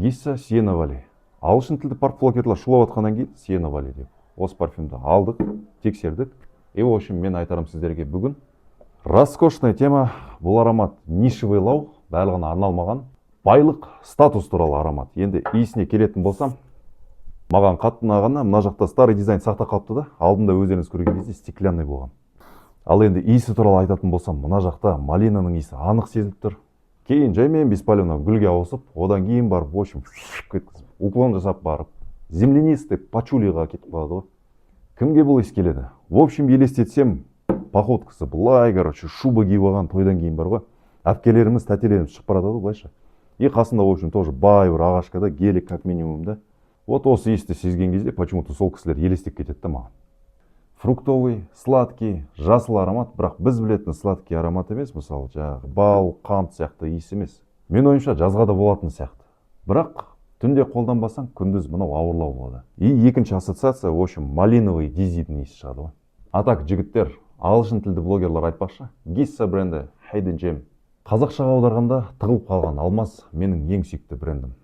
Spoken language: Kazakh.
Гисса Сиена Вали. Ағылшын тілді парфблогерлар шулап атқаннан кейін Сиена Вали деп. Осы парфюмді алдық, тексердік. В общем, мен айтарым сіздерге бүгін. Роскошная тема. Бұл аромат нишевыйлау, барлығына арналмаған. Байлық, статус туралы аромат. Енді иісіне келетін болсам, маған қатты ұнағаны, мына жақта старый дизайн сақта қалыпты да, алдында өздеріңіз көрген кезде стеклянный болған. Ал енді иісі туралы айтатын болсам, мына жақта малинаның иісі анық сезіліп тұр. Кейін жаймен беспалевно гүлге ауысып, одан кейін барып, в общем, кеткізіп, уклон жасап барып, землянистый пачулиға кетіп қалады ғой. Кімге бұл иіс келеді? В общем, елестетсем, походкасы былай, короче, шуба киіп алған тойдан кейін бар ғой. Әпкелеріміз, тәтелеріміз шығып барады ғой былайша. И қасында, в общем, тоже бай бір ағашкада, гелик как минимум да. Вот осы иісті сезген кезде, почему-то сол кісілер елестеп кетеді да маған. Фруктовый, сладкий, жасыл аромат, бірақ біз білетін сладкий аромат емес, мысалы, жаңағы бал, қант сияқты иіс емес. Мен ойымша жазға да болатын сияқты. Бірақ түнде қолданбасаң, күндіз мынау ауырлау болады. И екінші ассоциация, в общем, малиновый дизидің иісі шығады ғой. А так, жігіттер, ағылшын тілді блогерлар айтпақшы, Gissa бренді Hidden Gem. Қазақшаға аударғанда тығылып қалған алмас менің ең сүйікті брендім.